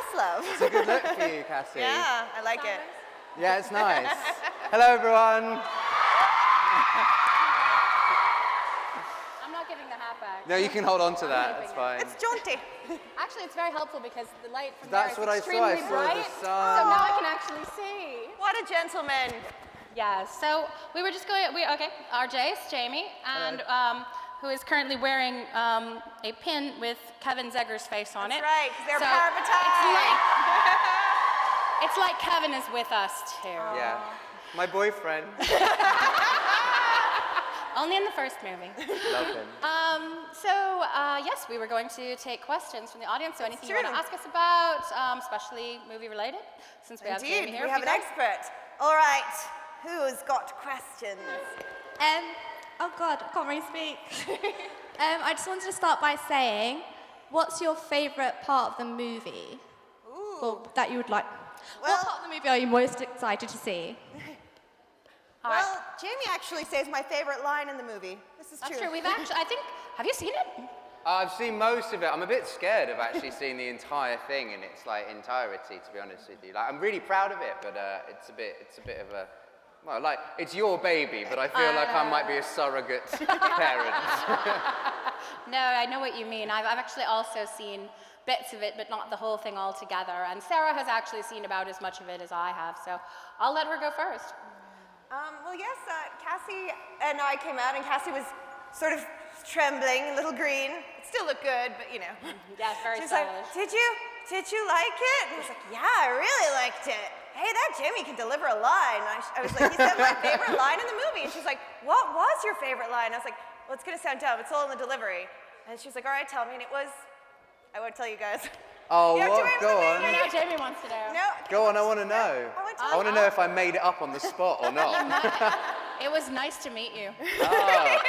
first love. It's a good look for you, Cassie. Yeah, I like it. Yeah, it's nice. Hello, everyone. I'm not giving the hat back. No, you can hold on to that. It's fine. It's jaunty. Actually, it's very helpful because the light from That's there what is I saw. I extremely saw the bright. sun. So now I can actually see. What a gentleman. Yeah, so we were just going, our Jace, Jamie, and who is currently wearing a pin with Kevin Zegger's face on it. That's right, because they're So power of attorney. It's like Kevin is with us too. Yeah, my boyfriend. Only in the first movie. Love him. Yes, we were going to take questions from the audience. So anything you true. want to ask us about, especially movie related, since we have Jamie Indeed, here. we have an expert. All right, who's got questions? Oh God, I can't really speak. I just wanted to start by saying, what's your favourite part of the movie? Ooh. Well, that you would like. Well- What part of the movie are you most excited to see? Well, Jamie actually says my favorite line in the movie. This is That's true. We've actually, I think, have you seen it? I've seen most of it. I'm a bit scared of actually seeing the entire thing in its entirety, to be honest with you. I'm really proud of it, but it's a bit of a, well, it's your baby, but I feel like I might be a surrogate parent. No, I know what you mean. I've actually also seen bits of it, but not the whole thing altogether. And Sarah has actually seen about as much of it as I have, so I'll let her go first. Well, yes, Cassie and I came out, and Cassie was sort of trembling, a little green. It still looked good, but you know. Yeah, very She's stylish. like, did you like it? And I was like, yeah, I really liked it. Hey, that Jamie can deliver a line. I was like, he said my favorite line in the movie. And she's like, what was your favorite line? I was like, well, it's going to sound dumb. It's all in the delivery. And she's like, all right, tell me. And it was, I won't tell you guys. Oh, You have to what? remember Go the on. movie. Now Jamie wants to know. No. Go on, I want to know. I want to know if I made it up on the spot or not. It was nice to meet you. Oh.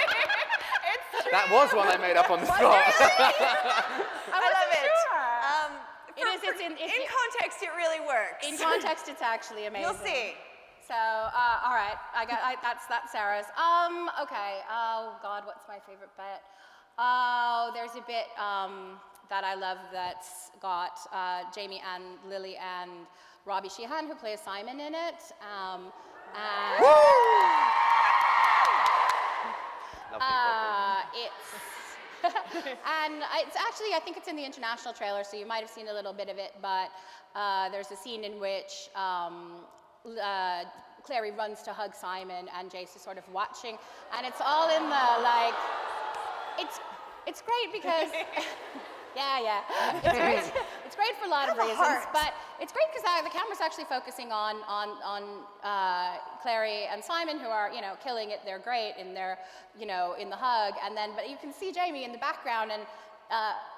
That was one I made up on the spot. I love it. In context, it really works. In context, it's actually amazing. You'll see. So, all right, that's Sarah's. Okay. Oh God, what's my favorite bit? Oh, there's a bit that I love that's got Jamie and Lily and Robbie Sheehan, who plays Simon in it. And it's actually, I think it's in the international trailer, so you might have seen a little bit of it, but there's a scene in which Clary runs to hug Simon and Jace is sort of watching, and it's all in the, it's great because, yeah. It's great for a lot of reasons, but it's great because the camera's actually focusing on Clary and Simon, who are, killing it. They're great in their, in the hug, but you can see Jamie in the background, and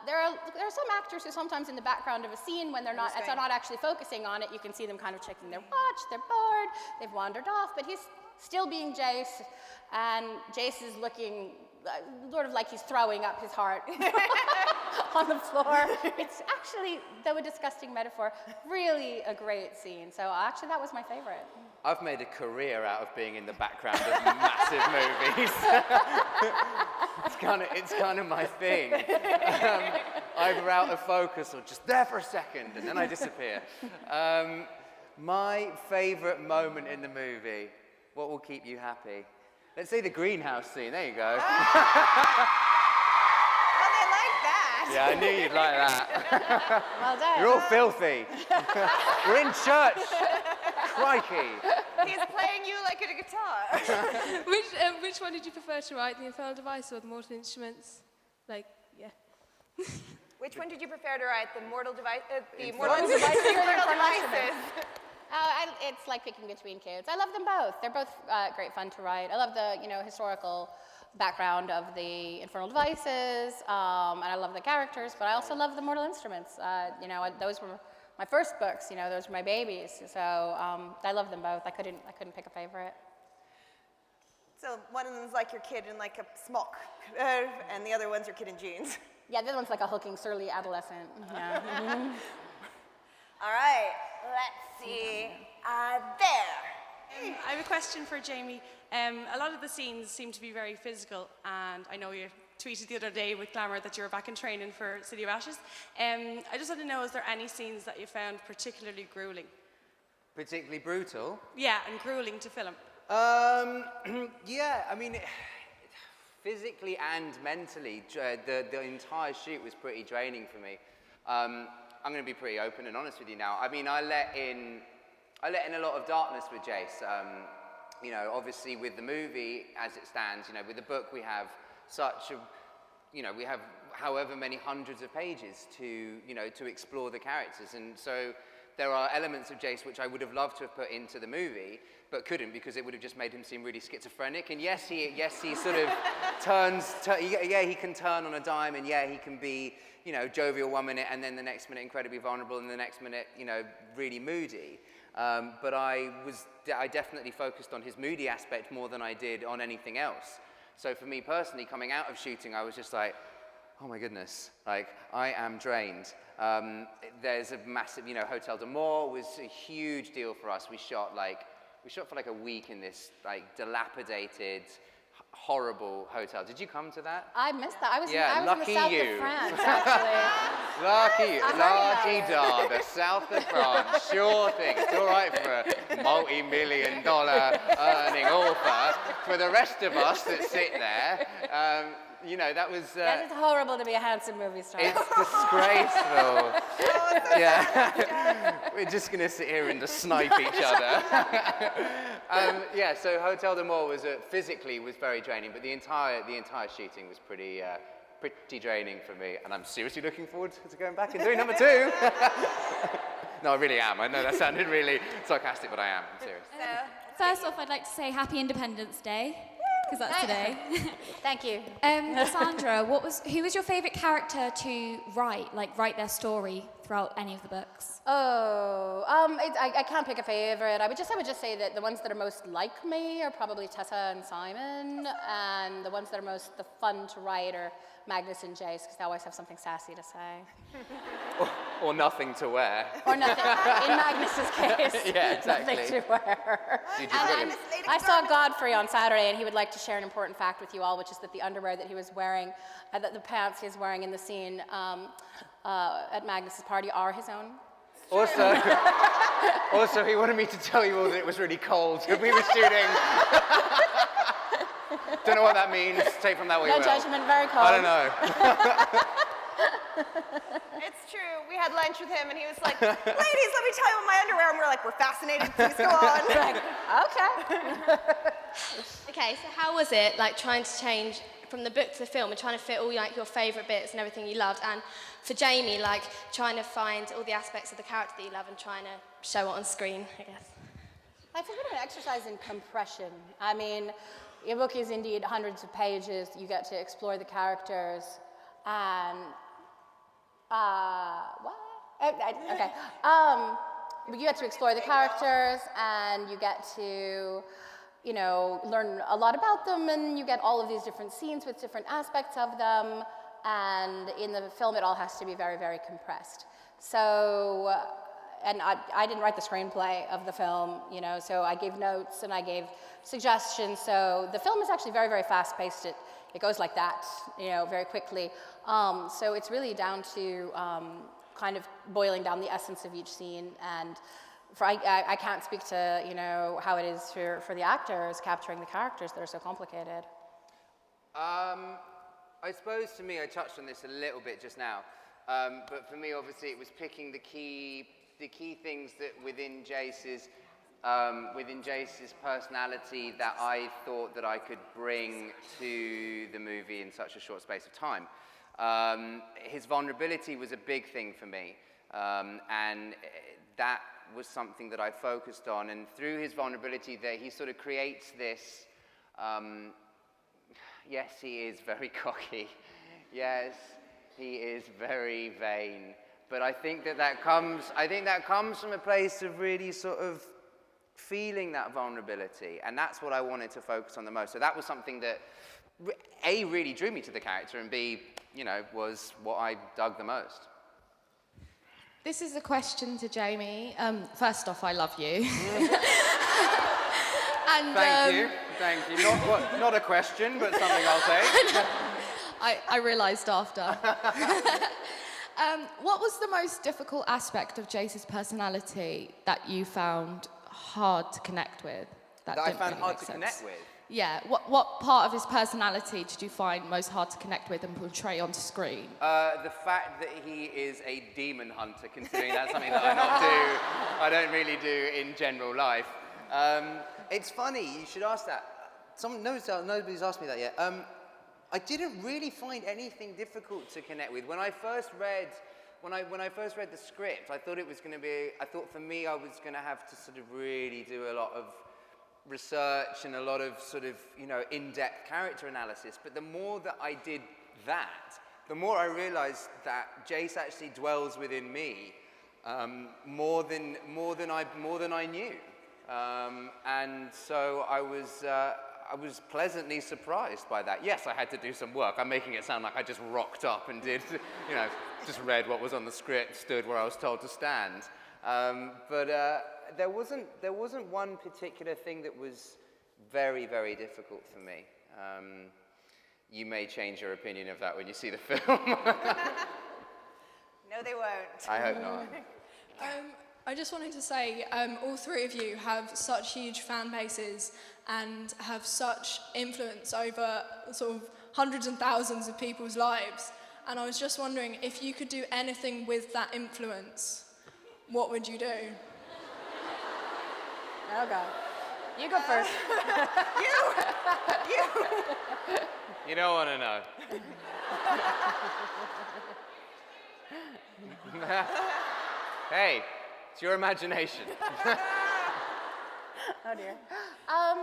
there are some actors who sometimes in the background of a scene, when they're not actually focusing on it, you can see them kind of checking their watch, they're bored, they've wandered off, but he's still being Jace, and Jace is looking sort of like he's throwing up his heart on the floor. It's actually, though a disgusting metaphor, really a great scene. So actually that was my favorite. I've made a career out of being in the background of massive movies. It's kind of my thing. Either out of focus or just there for a second and then I disappear. My favorite moment in the movie, what will keep you happy? Let's say the greenhouse scene. There you go. Well, they like that. Yeah, I knew you'd like that. Well done. You're all filthy. We're in church. Crikey. He's playing you like a guitar. Which one did you prefer to write, the Infernal Device or the Mortal Instruments? Which one did you prefer to write? The Mortal Device? The Infernal Mortal Devices. Devices. It's like picking between kids. I love them both. They're both great fun to write. I love the historical background of the Infernal Devices, and I love the characters, but I also love the Mortal Instruments. Those were my first books. Those were my babies. So I love them both. I couldn't pick a favorite. So one of them's like your kid in like a smock, and the other one's your kid in jeans. Yeah, the other one's like a hulking, surly adolescent. Yeah. All right, let's see. I have a question for Jamie. A lot of the scenes seem to be very physical, and I know you're tweeted the other day with Glamour that you were back in training for City of Ashes. I just want to know, is there any scenes that you found particularly grueling? Particularly brutal? Yeah, and grueling to film. Yeah, I mean, physically and mentally, the entire shoot was pretty draining for me. I'm going to be pretty open and honest with you now. I mean, I let in a lot of darkness with Jace. You know, obviously with the movie as it stands, you know, with the book we have such a, you know, we have however many hundreds of pages to, you know, to explore the characters. And so there are elements of Jace which I would have loved to have put into the movie, but couldn't because it would have just made him seem really schizophrenic. And yes, he sort of he can turn on a dime, and yeah, he can be, you know, jovial 1 minute and then the next minute incredibly vulnerable and the next minute, you know, really moody. But I definitely focused on his moody aspect more than I did on anything else. So for me personally, coming out of shooting, I was just like, oh my goodness, like, I am drained. There's a massive, you know, Hotel de Mort was a huge deal for us. We shot for like a week in this, like, dilapidated, horrible hotel. Did you come to that? I missed that. I was in lucky the south you. of France, actually. Lucky you. La-di-da, the south of France. Sure thing. It's all right for a multi-million-dollar earning author. For the rest of us that sit there, you know, that was... That is horrible to be a handsome movie star. It's disgraceful. Yeah. We're just going to sit here and just snipe each other. Yeah, so Hotel de Mort was physically was very draining, but the entire shooting was pretty draining for me, and I'm seriously looking forward to going back and doing number 2. No, I really am. I know that sounded really sarcastic, but I am. I'm serious. First off, I'd like to say Happy Independence Day, because that's today. Thank you. Cassandra, who was your favourite character to write their story throughout any of the books? I can't pick a favourite. I would just say that the ones that are most like me are probably Tessa and Simon, and the ones that are most fun to write are Magnus and Jace, because they always have something sassy to say. Or nothing to wear. Or nothing. In Magnus's case, yeah, exactly. nothing to wear. I saw Godfrey on Saturday, and he would like to share an important fact with you all, which is that the underwear that he was wearing, the pants he was wearing in the scene at Magnus's party are his own. Also, he wanted me to tell you all that it was really cold when we were shooting. Don't know what that means. Take from that what you will. No judgment, very cold. I don't know. It's true. We had lunch with him, and he was like, "Ladies, let me tell you about my underwear." And we're like, "We're fascinated. Please go on." Like, okay. Okay, so how was it, like, trying to change from the book to the film and trying to fit all, like, your favourite bits and everything you loved, and for Jamie, like, trying to find all the aspects of the character that you love and trying to show it on screen, I guess? I think an exercise in compression. I mean, your book is indeed hundreds of pages. You get to explore the characters, and what? Okay. But you get to explore the characters, and you get to, you know, learn a lot about them, and you get all of these different scenes with different aspects of them. And in the film, it all has to be very, very compressed. So, and I didn't write the screenplay of the film, you know, so I gave notes and I gave suggestions. So the film is actually very, very fast-paced. It goes like that, you know, very quickly. So it's really down to kind of boiling down the essence of each scene. And I can't speak to, you know, how it is for the actors capturing the characters that are so complicated. I suppose to me, I touched on this a little bit just now, but for me, obviously, it was picking the key things that within Jace's personality that I thought that I could bring to the movie in such a short space of time. His vulnerability was a big thing for me, and that was something that I focused on. And through his vulnerability, there he sort of creates this. Yes, he is very cocky. Yes, he is very vain. But I think that comes from a place of really sort of feeling that vulnerability, and that's what I wanted to focus on the most. So that was something that A, really drew me to the character, and B, you know, was what I dug the most. This is a question to Jamie. First off, I love you. And, Thank you. Not a question, but something I'll say. I realised after. What was the most difficult aspect of Jace's personality that you found hard to connect with? That I didn't found really hard make to sense? connect with. Yeah, what part of his personality did you find most hard to connect with and portray onto screen? The fact that he is a demon hunter, considering that's something that I don't really do in general life. It's funny, you should ask that. Nobody's asked me that yet. I didn't really find anything difficult to connect with. When I first read the script, I thought for me I was going to have to sort of really do a lot of research and a lot of sort of, in-depth character analysis. But the more that I did that, the more I realized that Jace actually dwells within me more than I knew. And so I was pleasantly surprised by that. Yes, I had to do some work. I'm making it sound like I just rocked up and did, just read what was on the script, stood where I was told to stand. But there wasn't one particular thing that was very, very difficult for me. You may change your opinion of that when you see the film. No, they won't. I hope not. I just wanted to say, all three of you have such huge fan bases and have such influence over sort of hundreds and thousands of people's lives. And I was just wondering, if you could do anything with that influence, what would you do? Oh, God. You go first. You don't want to know. Hey, it's your imagination. Oh, dear. I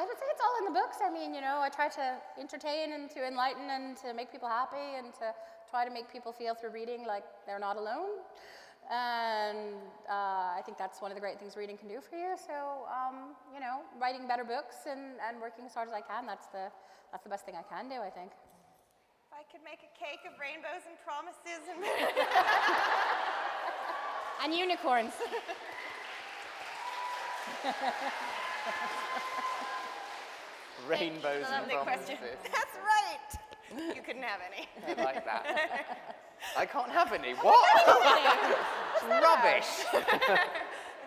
would say it's all in the books. I mean, I try to entertain and to enlighten and to make people happy and to try to make people feel through reading like they're not alone. And I think that's one of the great things reading can do for you. So, writing better books and working as hard as I can, that's the best thing I can do, I think. If I could make a cake of rainbows and promises and... And unicorns. Rainbows and Lovely question. promises. That's right. You couldn't have any. I like that. I can't have any. What? Rubbish.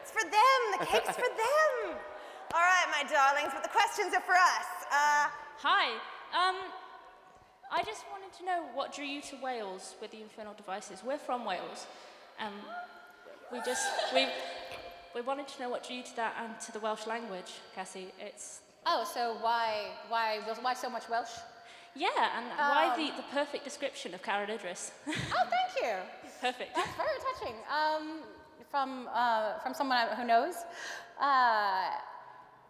It's for them. The cake's for them. All right, my darlings, but the questions are for us. Hi. I just wanted to know what drew you to Wales with the Infernal Devices. We're from Wales. We wanted to know what drew you to that and to the Welsh language, Cassie. Oh, so why so much Welsh? Yeah, and why the perfect description of Cara Idris? Oh, thank you. Perfect. That's very touching. From someone who knows.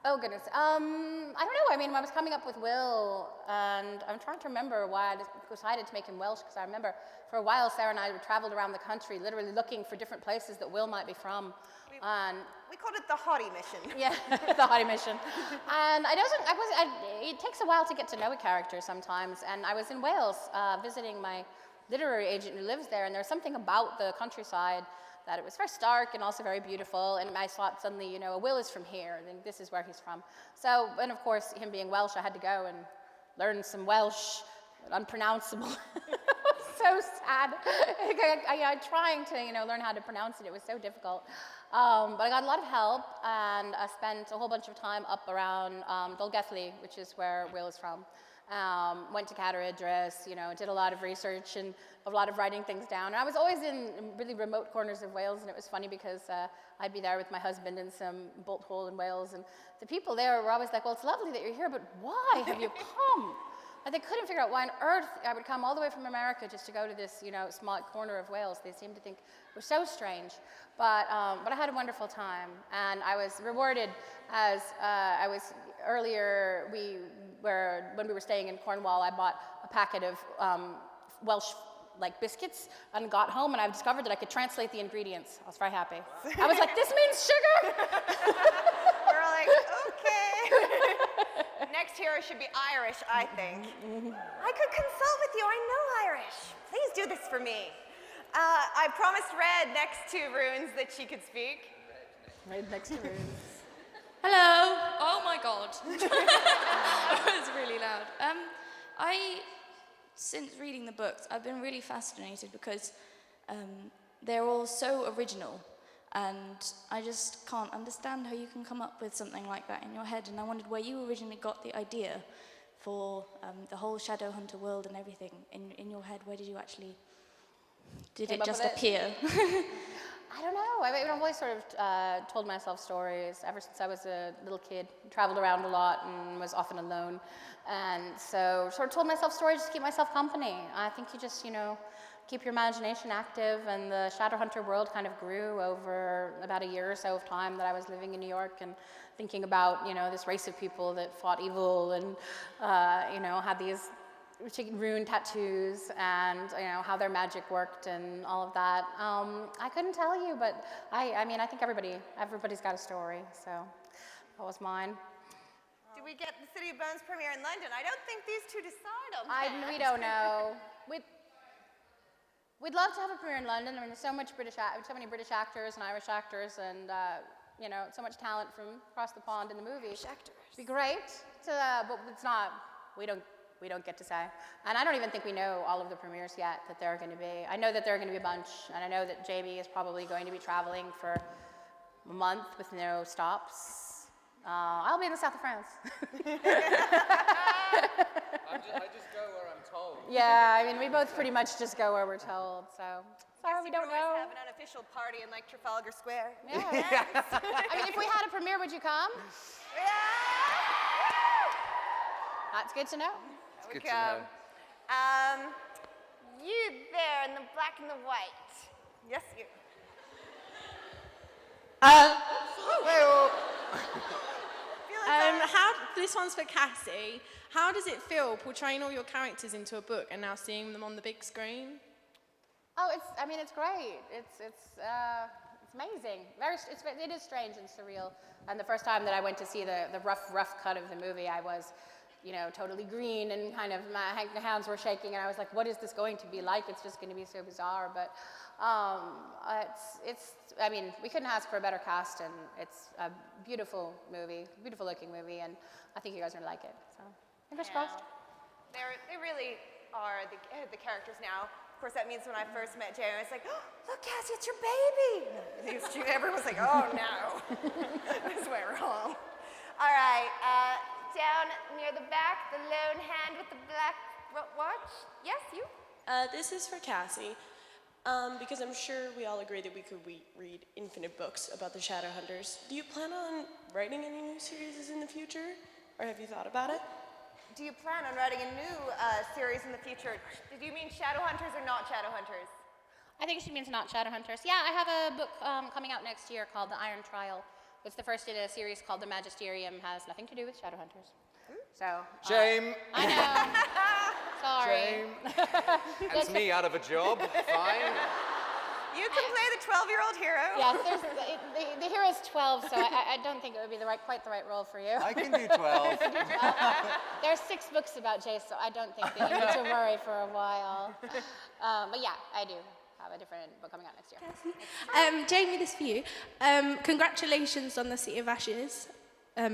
Oh goodness. I don't know. I mean, when I was coming up with Will, and I'm trying to remember why I decided to make him Welsh, because I remember for a while Sarah and I traveled around the country, literally looking for different places that Will might be from. We called it the Hottie Mission. Yeah, the Hottie Mission. And it takes a while to get to know a character sometimes. And I was in Wales visiting my literary agent who lives there, and there's something about the countryside that it was very stark and also very beautiful. And I thought suddenly, Will is from here, and this is where he's from. So, and of course, him being Welsh, I had to go and learn some Welsh, unpronounceable. So sad. Trying to, learn how to pronounce it, it was so difficult. But I got a lot of help, and I spent a whole bunch of time up around Dolgelly, which is where Will is from. Went to Cara Idris, did a lot of research and a lot of writing things down. And I was always in really remote corners of Wales, and it was funny because I'd be there with my husband in some bolt hole in Wales, and the people there were always like, well, it's lovely that you're here, but why have you come? And they couldn't figure out why on earth I would come all the way from America just to go to this, small corner of Wales. They seemed to think it was so strange. But I had a wonderful time, and I was rewarded as I was earlier. When we were staying in Cornwall, I bought a packet of Welsh biscuits and got home, and I discovered that I could translate the ingredients. I was very happy. I was like, this means sugar. We're like, okay. Next hero should be Irish, I think. I could consult with you. I know Irish. Please do this for me. I promised Red next to Runes that she could speak. Red next to Runes. Hello. Oh my God. That was really loud. since reading the books, I've been really fascinated because they're all so original, and I just can't understand how you can come up with something like that in your head. And I wondered where you originally got the idea for the whole Shadowhunter world and everything in your head. Where did you actually? Did it just appear? I don't know. I've always sort of told myself stories ever since I was a little kid. Traveled around a lot and was often alone. And so sort of told myself stories just to keep myself company. I think you just, keep your imagination active, and the Shadowhunter world kind of grew over about a year or so of time that I was living in New York and thinking about, this race of people that fought evil and, had these rune tattoos and how their magic worked and all of that. I couldn't tell you, but I think everybody's got a story, so that was mine. Do we get the City of Bones premiere in London? I don't think these two decide on that. We don't know. We'd love to have a premiere in London. I mean, there's so many British actors and Irish actors, and so much talent from across the pond in the movie. It'd be great, but it's not. We don't get to say. And I don't even think we know all of the premieres yet that there are going to be. I know that there are going to be a bunch, and I know that Jamie is probably going to be traveling for a month with no stops. I'll be in the south of France. I just go where I'm told. Yeah, we both pretty much just go where we're told, so sorry we don't know. Have an unofficial party in Trafalgar Square. Yeah. If we had a premiere, would you come? Yeah! That's good to know. It's good to know. You there in the black and the white. Yes, you. This one's for Cassie. How does it feel portraying all your characters into a book and now seeing them on the big screen? Oh, it's great. It's amazing. It is strange and surreal. And the first time that I went to see the rough cut of the movie, I was, totally green and kind of my hands were shaking, and I was like, what is this going to be like? It's just going to be so bizarre. But we couldn't ask for a better cast, and it's a beautiful looking movie, and I think you guys are going to like it. So, fingers crossed. They really are the characters now. Of course, that means when I first met Jay, I was like, oh, look, Cassie, it's your baby. Everyone was like, oh, no. This went wrong. All right, down near the back, the lone hand with the black watch. Yes, you? This is for Cassie, because I'm sure we all agree that we could read infinite books about the Shadowhunters. Do you plan on writing any new series in the future, or have you thought about it? Do you plan on writing a new series in the future? Did you mean Shadowhunters or not Shadowhunters? I think she means not Shadowhunters. Yeah, I have a book coming out next year called The Iron Trial. It's the first in a series called The Magisterium. Has nothing to do with Shadowhunters. So. Shame. I know. Sorry. Shame. That's me out of a job. Fine. You can play the 12-year-old hero. Yes, the hero's 12, so I don't think it would be quite the right role for you. I can do 12. There are 6 books about Jace, so I don't think that you need to worry for a while. But yeah, I do have a different book coming out next year. Jamie, this for you. Congratulations on The City of Ashes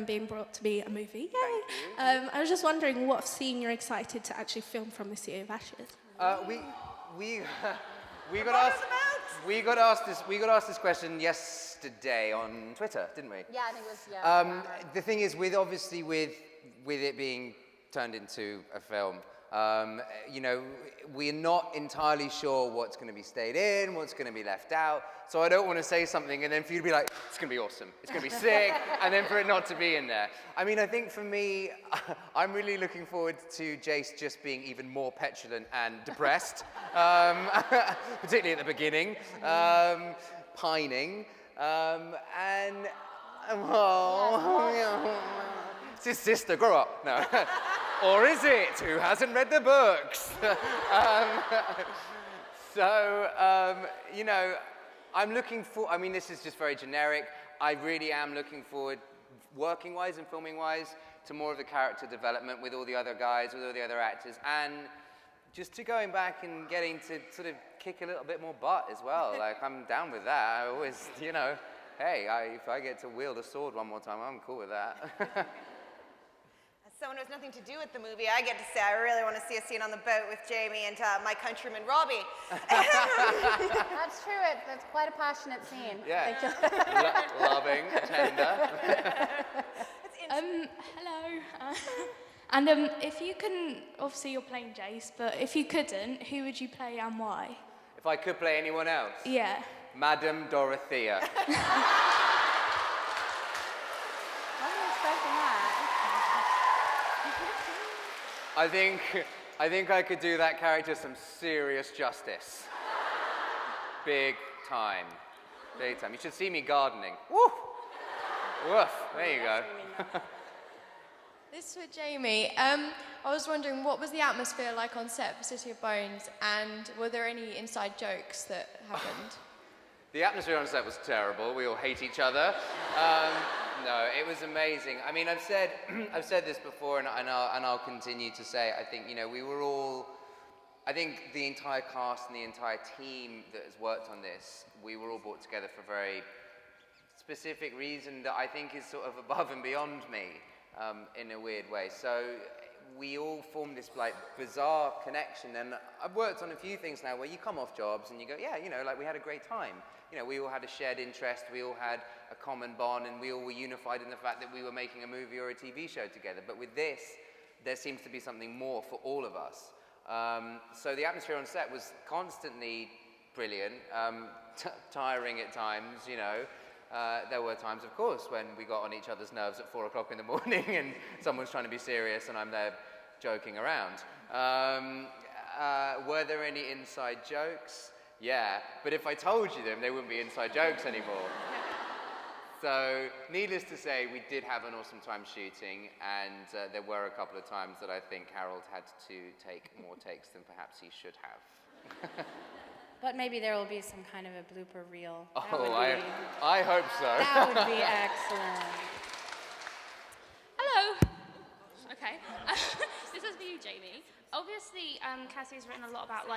being brought to be a movie. Yay! I was just wondering what scene you're excited to actually film from The City of Ashes. We got asked this question yesterday on Twitter, didn't we? Yeah, I think it was, the thing is, with it being turned into a film, we're not entirely sure what's going to be stayed in, what's going to be left out. So I don't want to say something and then for you to be like, it's going to be awesome, it's going to be sick, and then for it not to be in there. I think for me, I'm really looking forward to Jace just being even more petulant and depressed, particularly at the beginning, pining, and it's his sister, grow up. No. Or is it? Who hasn't read the books? I'm looking for, this is just very generic. I really am looking forward, working-wise and filming-wise, to more of the character development with all the other guys, with all the other actors, and just to going back and getting to sort of kick a little bit more butt as well. I'm down with that. I always, hey, if I get to wield a sword one more time, I'm cool with that. someone who has nothing to do with the movie, I get to say I really want to see a scene on the boat with Jamie and my countryman Robbie. That's true. It's quite a passionate scene. Yeah. Loving, tender. Hello. And if you couldn't, obviously you're playing Jace, but if you couldn't, who would you play and why? If I could play anyone else? Yeah. Madam Dorothea. I wasn't expecting that. I think I could do that character some serious justice. Big time. Big time. You should see me gardening. Woo! Woof. There you go. This is for Jamie. I was wondering, what was the atmosphere like on set for City of Bones, and were there any inside jokes that happened? The atmosphere on set was terrible. We all hate each other. No, it was amazing. I mean, I've said this before, and I'll continue to say it. I think, you know, we were all, I think the entire cast and the entire team that has worked on this, we were all brought together for a very specific reason that I think is sort of above and beyond me, in a weird way. So we all formed this like bizarre connection, and I've worked on a few things now where you come off jobs and you go, yeah, you know, like we had a great time. You know, we all had a shared interest, we all had a common bond, and we all were unified in the fact that we were making a movie or a TV show together. But with this, there seems to be something more for all of us. So the atmosphere on set was constantly brilliant, tiring at times, you know. There were times, of course, when we got on each other's nerves at 4 o'clock in the morning and someone's trying to be serious and I'm there joking around. Were there any inside jokes? Yeah, but if I told you them, they wouldn't be inside jokes anymore. So, needless to say, we did have an awesome time shooting, and there were a couple of times that I think Harold had to take more takes than perhaps he should have. But maybe there will be some kind of a blooper reel. I hope so. That would be excellent. Hello. Okay. This is for you, Jamie. Obviously, Cassie's written a lot about,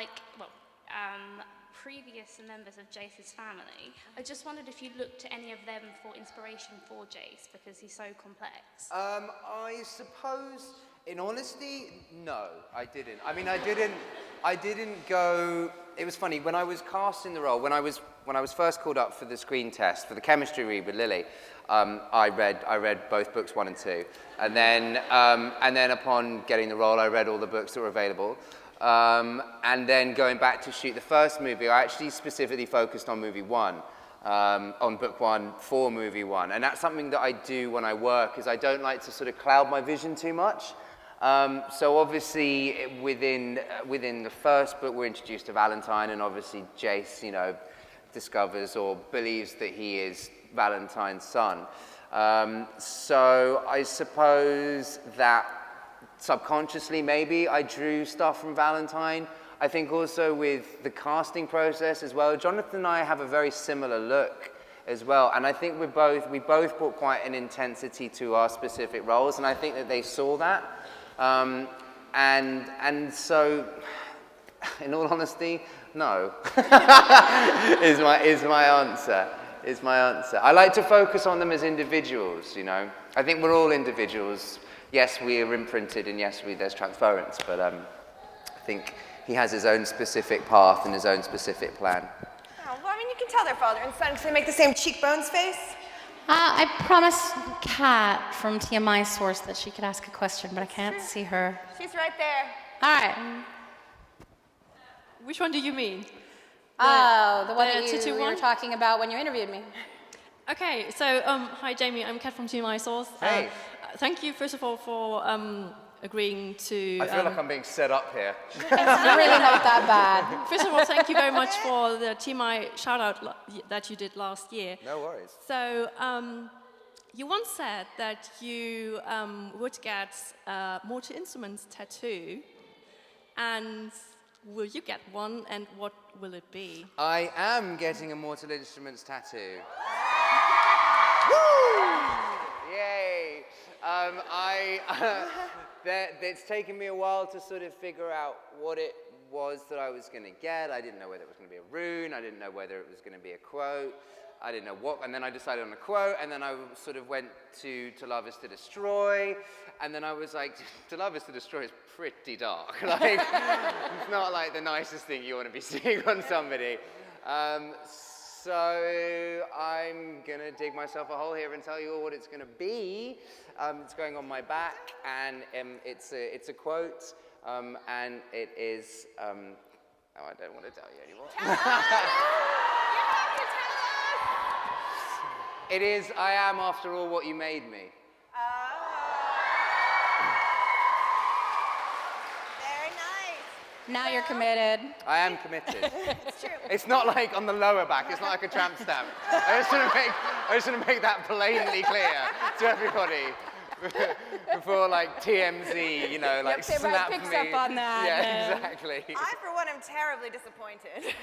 previous members of Jace's family. I just wondered if you looked to any of them for inspiration for Jace, because he's so complex. I suppose, in honesty, no, I didn't. I mean, I didn't go. It was funny when I was cast in the role. When I was first called up for the screen test for the chemistry read with Lily, I read both books 1 and 2, and then upon getting the role, I read all the books that were available. And then going back to shoot the first movie, I actually specifically focused on movie 1, on book 1 for movie 1. And that's something that I do when I work, is I don't like to sort of cloud my vision too much. So obviously within the first book, we're introduced to Valentine, and obviously Jace, you know, discovers or believes that he is Valentine's son. So I suppose that subconsciously, maybe, I drew stuff from Valentine. I think also with the casting process as well, Jonathan and I have a very similar look as well, and I think we both brought quite an intensity to our specific roles, and I think that they saw that. And so, in all honesty, no, is my answer. I like to focus on them as individuals, you know. I think we're all individuals. Yes, we are imprinted, and yes, there's transference, but I think he has his own specific path and his own specific plan. Oh, well, I mean, you can tell they're father and son because they make the same cheekbones face. I promised Kat from TMI Source that she could ask a question, but I can't see her. She's right there. All right. Which one do you mean? The one that Tutu we were one? talking about when you interviewed me. Okay, so hi Jamie, I'm Kat from TMI Source. Hey. Thank you, first of all, for agreeing to... I feel like I'm being set up here. It's really not that bad. First of all, thank you very much for the TMI shout-out that you did last year. No worries. So, you once said that you would get a Mortal Instruments tattoo, and will you get one, and what will it be? I am getting a Mortal Instruments tattoo. Yay! It's taken me a while to sort of figure out what it was that I was going to get. I didn't know whether it was going to be a rune. I didn't know whether it was going to be a quote. I didn't know what, and then I decided on a quote, and then I sort of went to Love is to Destroy, and then I was like, To Love is to Destroy is pretty dark. Like, it's not like the nicest thing you want to be seeing on somebody. So I'm gonna dig myself a hole here and tell you all what it's gonna be. It's going on my back, and it's a quote, and it is, oh, I don't want to tell you anymore. It is, I am after all what you made me. Very nice. Now you're committed. I am committed. It's true. It's not like on the lower back, it's not like a tramp stamp. I just want to make that blatantly clear to everybody. Before like TMZ, you know, like Yep, snap picks me. up on that. Yeah, exactly. I, for one, am terribly disappointed.